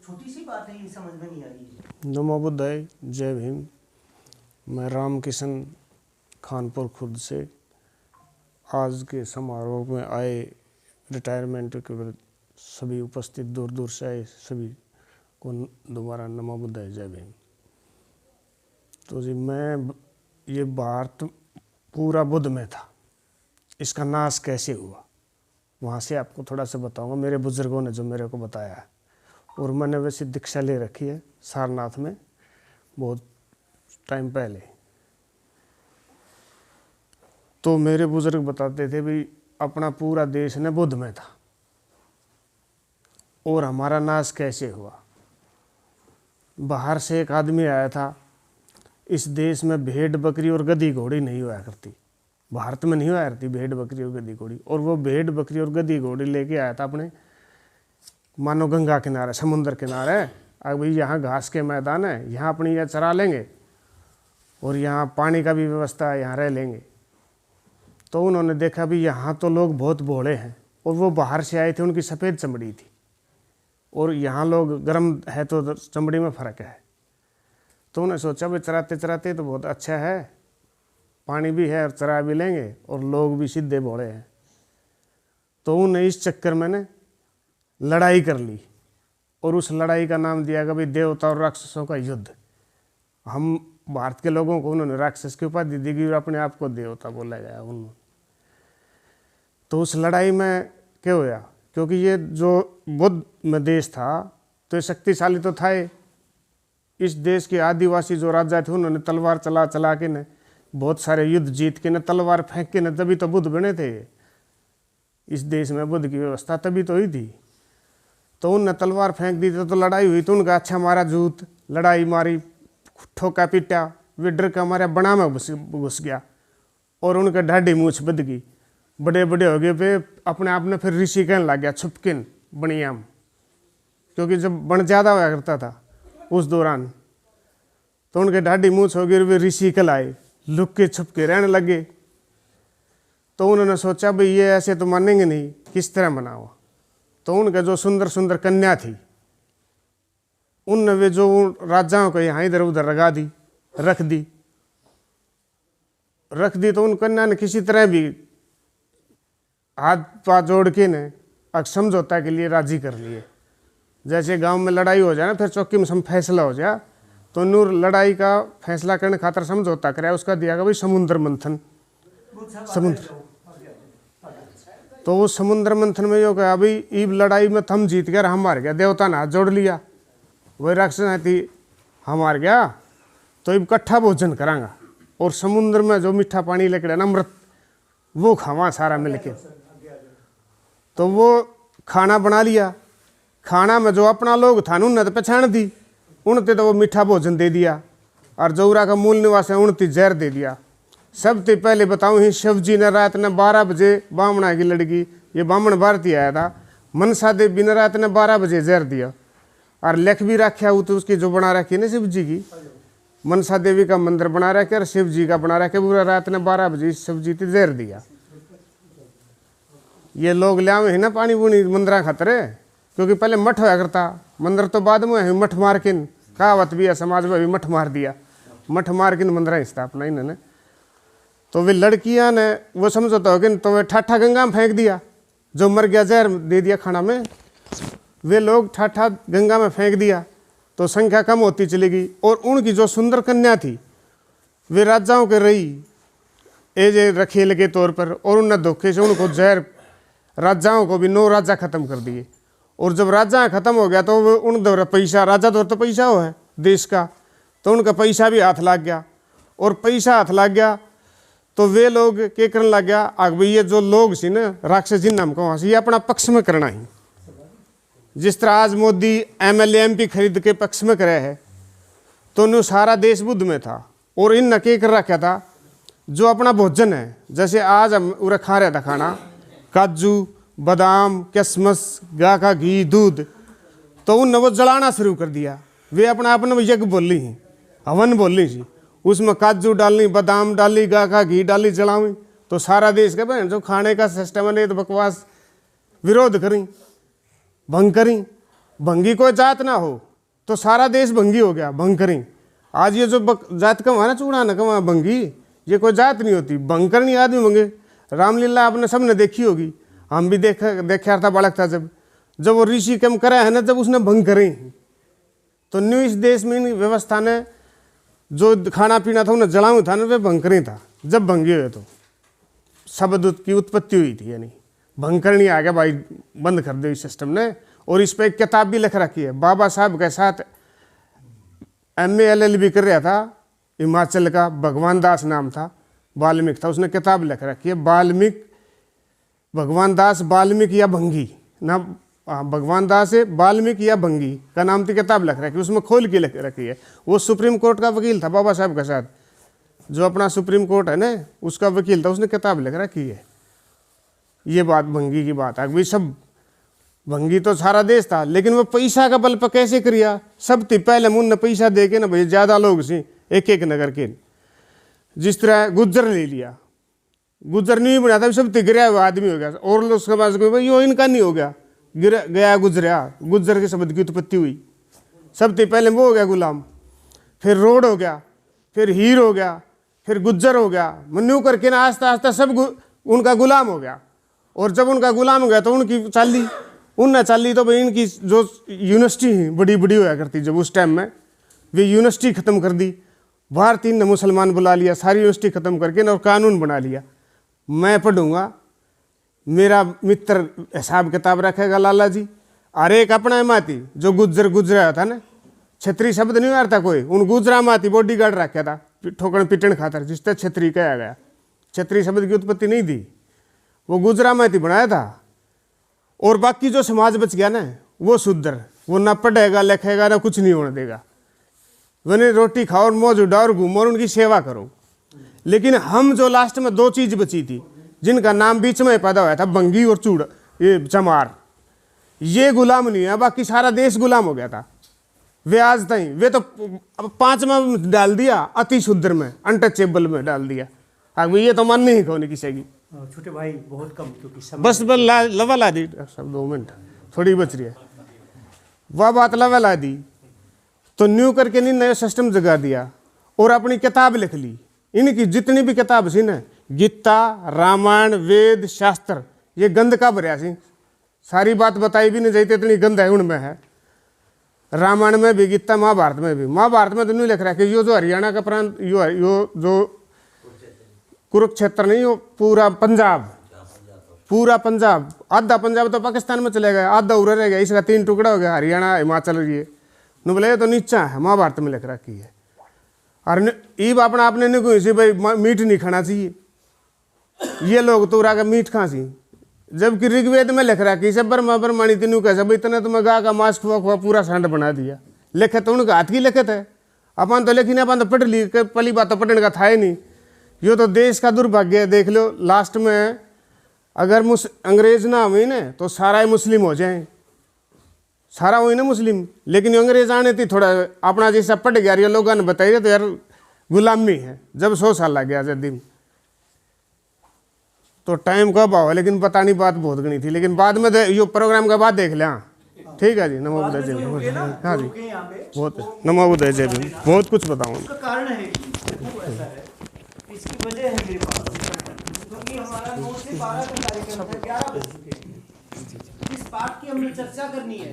छोटी सी बात है, ये समझ में नहीं आ रही। नमो बुद्धाय, जय भीम। मैं रामकिशन खानपुर खुर्द से आज के समारोह में आए रिटायरमेंट के सभी उपस्थित दूर दूर से आए सभी को दोबारा नमो बुद्धाय, जय भीम। तो जी मैं ये भारत पूरा बुद्ध में था, इसका नाश कैसे हुआ वहाँ से आपको थोड़ा सा बताऊंगा, मेरे बुजुर्गों ने जो मेरे को बताया है। और मैंने वैसे दीक्षा ले रखी है सारनाथ में बहुत टाइम पहले। तो मेरे बुजुर्ग बताते थे भी अपना पूरा देश ने बुद्ध में था और हमारा नाश कैसे हुआ। बाहर से एक आदमी आया था, इस देश में भेड़ बकरी और गधी घोड़ी नहीं हुआ करती, भारत में नहीं हुआ करती भेड़ बकरी और गधी घोड़ी। और वो भेड़ बकरी और गधी घोड़ी लेके आया था अपने मानो गंगा किनारे, समुद्र किनारे। अब भाई यहाँ घास के मैदान है, यहाँ अपनी यह चरा लेंगे और यहाँ पानी का भी व्यवस्था है, यहाँ रह लेंगे। तो उन्होंने देखा भी यहाँ तो लोग बहुत भोले हैं और वो बाहर से आए थे, उनकी सफ़ेद चमड़ी थी और यहाँ लोग गर्म है तो चमड़ी में फ़र्क है। तो उन्हें सोचा भी चराते चराते तो बहुत अच्छा है, पानी भी है और चरा भी लेंगे और लोग भी सीधे भोले हैं। तो उन्हें इस चक्कर में ने लड़ाई कर ली और उस लड़ाई का नाम दिया कि भाई देवता और राक्षसों का युद्ध। हम भारत के लोगों को उन्होंने राक्षस की उपाधि दी गई और अपने आप को देवता बोला गया उन्होंने। तो उस लड़ाई में क्या हुआ, क्योंकि ये जो बुद्ध में देश था तो ये शक्तिशाली तो था ही। इस देश के आदिवासी जो राजा थे उन्होंने तलवार चला चला के न बहुत सारे युद्ध जीत के न तलवार फेंक के न, तभी तो बुद्ध बने थे। इस देश में बुद्ध की व्यवस्था तभी तो हुई थी। तो उनने तलवार फेंक दी तो लड़ाई हुई। तो उनका अच्छा मारा जूत, लड़ाई मारी, ठोका पीटा, वे डर का हमारे बना में घुस गया और उनका ढाडी मूछ बद गई। बड़े बड़े हो गए पे अपने आप ने फिर ऋषि कहने लग गया छुपकिन बनियाम, क्योंकि जब बन ज़्यादा हुआ करता था उस दौरान। तो उनके ढाडी मूछ हो गई, वे ऋषि कहलाए, लुक के छुप के रहने लगे। तो उन्होंने सोचा भाई ये ऐसे तो मानेंगे नहीं, किस तरह मनाओ। तो उनके जो सुंदर सुंदर कन्या थी उनने वे जो राजाओं को यहाँ इधर उधर रख दी। तो उन कन्या ने किसी तरह भी हाथ पाँव जोड़ के ने समझौता के लिए राजी कर लिए। जैसे गांव में लड़ाई हो जाए ना, फिर चौकी में सब फैसला हो जाए, तो नूर लड़ाई का फैसला करने खातर समझौता कराया। उसका दिया गया भाई समुद्र मंथन, समुद्र। तो वो समुद्र मंथन में यो कहा भाई ईब लड़ाई में थम जीत गया, हम हार गया। देवता ने हाथ जोड़ लिया, वही राक्षस थी हम हार गया, तो इब इकट्ठा भोजन करांगा और समुद्र में जो मीठा पानी लेकर ना अमृत वो खावा सारा मिलके। तो वो खाना बना लिया। खाना में जो अपना लोग था उन्होंने तो पहचान दी, उनते तो वो मीठा भोजन दे दिया और जौरा का मूल निवास है उनती जहर दे दिया। सबसे पहले बताऊं ही शिव जी ने रात ने 12 बजे बामणा की लड़की, ये बामण भारती आया था, मनसा देवी ने रात ने 12 बजे जहर दिया। और लेख भी रखा तो उसकी जो बना रखी है ना शिव जी की, मनसा देवी का मंदिर बना रखे और शिव जी का बना रखे, पूरा रात ने 12 बजे शिव जी ने जहर दिया। ये लोग ले आवे है ना पानी पूनी मंदिर खतरे, क्योंकि पहले मठ होया करता, मंदिर तो बाद में है। मठ मार के कहावत भी है समाज में भी, मठ मार दिया, मठ मार के मंदिर स्थापना इन्होंने। तो वे लड़कियां ने वो समझौता हो गया, तो वे ठाठा गंगा में फेंक दिया, जो मर गया जहर दे दिया खाना में, वे लोग ठाठा गंगा में फेंक दिया। तो संख्या कम होती चली गई और उनकी जो सुंदर कन्या थी वे राजाओं के रही एजे रखेल के तौर पर, और उनने धोखे से उनको जहर राजाओं को भी 9 राजा खत्म कर दिए। और जब राजा खत्म हो गया तो उन दौर पैसा, राजा दौर तो पैसा हो है देश का, तो उनका पैसा भी हाथ लग गया। और पैसा हाथ लग गया तो वे लोग क्या करने लग गया, आग भाई ये जो लोग सी ना राक्षस जिन नाम को ये अपना पक्ष में करना ही। जिस तरह आज मोदी MLA MP खरीद के पक्ष में करे है, तो नु सारा देश बुद्ध में था। और इन नके कर रखा था जो अपना भोजन है, जैसे आज हम उरे खा रहे था खाना, काजू बादाम किशमिश गाय का घी दूध, तो उन वो जलाना शुरू कर दिया। वे अपना अपने यज्ञ बोली ही, हवन बोली थी, उसमें काजू डालनी, बादाम डाली, गाय का घी डाली, जलावी। तो सारा देश के बहन जो खाने का सिस्टम है तो बकवास विरोध करी, भंग करी। भंगी कोई जात ना हो तो सारा देश भंगी हो गया, भंकरी। आज ये जो जात कम है ना, चूड़ा न कम भंगी, ये कोई जात नहीं होती, भंकरनी आदमी भंगे। रामलीला आपने सबने देखी होगी, हम भी देखा था, बालक था जब वो ऋषि कम करा है ना, जब उसने भंग करे। तो न्यू इस देश में व्यवस्था ने जो खाना पीना था उन्हें जलाऊ था ना, वे भंकरी था। जब भंगे हुए तो शब्द की उत्पत्ति हुई थी, यानी भंकरनी आ गया भाई, बंद कर दो इस सिस्टम ने। और इस पर एक किताब भी लिख रखी है, बाबा साहब के साथ MA LLB कर रहा था, हिमाचल का भगवान दास नाम था, वाल्मीकि था, उसने किताब लिख रखी है, वाल्मीकि भगवान दास वाल्मीकि या भंगी ना, भगवान दास है वाल्मीकि या भंगी का नाम की किताब लिख रखी है, उसमें खोल के लिख रखी है। वो सुप्रीम कोर्ट का वकील था बाबा साहब के साथ, जो अपना सुप्रीम कोर्ट है ना उसका वकील था, उसने किताब लिख रखी है। ये बात भंगी की बात है, सब भंगी तो सारा देश था, लेकिन वो पैसा का बल पर कैसे करिया। सब थी पहले मुन्ने पैसा दे के ना भाई, ज्यादा लोग सी एक एक नगर के, जिस तरह गुज्जर ले लिया, गुज्जर नहीं बना था, सब थी गिरा हुआ आदमी हो गया। और लोग उसके पास भाई यो इनका नहीं हो गया, गिरा गया गुजरा, गुज्जर के शब्द की उत्पत्ति हुई। सब थी पहले वो हो गया गुलाम, फिर रोड हो गया, फिर हीर हो गया, फिर गुज्जर हो गया, मन्यू करके ना आस्ता आस्ता सब उनका गुलाम हो गया। और जब उनका गुलाम हो गया तो उनकी चाली, उनने चाली तो भाई इनकी जो यूनिवर्सिटी बड़ी बड़ी होया करती जब उस टाइम में, वे यूनिवर्सिटी ख़त्म कर दी। भारतीय ने मुसलमान बुला लिया, सारी यूनिवर्सिटी ख़त्म करके ना और कानून बना लिया, मैं पढ़ूंगा, मेरा मित्र हिसाब किताब रखेगा लाला जी। और एक अपना माती जो गुज्जर गुजरा था ना, छतरी शब्द नहीं आ रहा कोई, उन गुजरा माती बॉडी गार्ड रखा था, ठोकन पिटन खातर, जिससे छतरी कहा गया। छतरी शब्द की उत्पत्ति नहीं थी, वो गुजरा माती बनाया था। और बाकी जो समाज बच गया ना, वो शुद्र, वो ना पढ़ेगा लिखेगा ना कुछ नहीं होने देगा, वने रोटी खाओ और मौज उड़ाओ और घूमो और उनकी सेवा करो। लेकिन हम जो लास्ट में दो चीज बची थी, जिनका नाम बीच में पैदा हुआ था, भंगी और चूड़, ये चमार, ये गुलाम नहीं है, बाकी सारा देश गुलाम हो गया था। वे आज तक वे तो अब 5वां डाल दिया, अति शुद्र में, अनटचेबल में डाल दिया। अब ये तो माननी ही कौन किसी की। छोटे भाई बहुत कम, क्योंकि बस लवा ला दी सब, 2 मिनट थोड़ी बच रही है, वह बात लवा ला दी तो न्यू करके नहीं नया सिस्टम जगा दिया। और अपनी किताब लिख ली, इनकी जितनी भी किताब सी ना, गीता, रामायण, वेद, शास्त्र, ये गंद का भरिया सी, सारी बात बताई भी नहीं जाती, इतनी गंद है उनमें है। रामायण में भी, गीता, महाभारत में भी। महाभारत में तो नहीं लिख रहा कि यो जो हरियाणा का प्रांत, यो जो कुरुक्षेत्र नहीं, यो पूरा पंजाब, पूरा पंजाब, आधा पंजाब तो पाकिस्तान में चले गया, आधा उधर रह गया, इसका 3 टुकड़ा हो गया, हरियाणा, हिमाचल। ये न बोले तो नीचा है, महाभारत में लिख रखी है। और ईब अपना आपने नहीं कोई सी भाई मीट नहीं खाना चाहिए, ये लोग तो का मीट खा सी, जबकि ऋग्वेद में लिख रखी है ब्रह्मा ब्रह्माणी तीनों कैसे भाई, इतने तुम्हें गा का मांस खुआ खुआ पूरा सांड बना दिया। लिखत तो उनका हाथ की लिखत है, अपन तो लेकिन अपन तो पढ़ ली, पहली बात तो पढ़ने का था ही नहीं। यो तो देश का दुर्भाग्य है। देख लो लास्ट में अगर अंग्रेज ना हुई ना तो सारा ही मुस्लिम हो जाए, सारा हुई ना मुस्लिम। लेकिन अंग्रेज आने थी थोड़ा अपना जैसा पढ़ गया, ये लोगों ने बताइए तो यार गुलामी है। जब 100 साल लग गया आज़ादी में तो टाइम का भाव है, लेकिन बतानी बात बहुत गणी थी। लेकिन बाद में यो प्रोग्राम के बाद देख लिया। ठीक है जी, नमो बुद्धाय जय भीम। हाँ जी, बहुत नमो बुद्धाय जय भीम, बहुत कुछ बताऊँगा। कारण है वो ऐसा है, इसकी वजह है मेरे पास, क्योंकि हमारा 9 से 12 का कार्यक्रम है, 11 बज चुके हैं। इस पाठ की हमने चर्चा करनी है।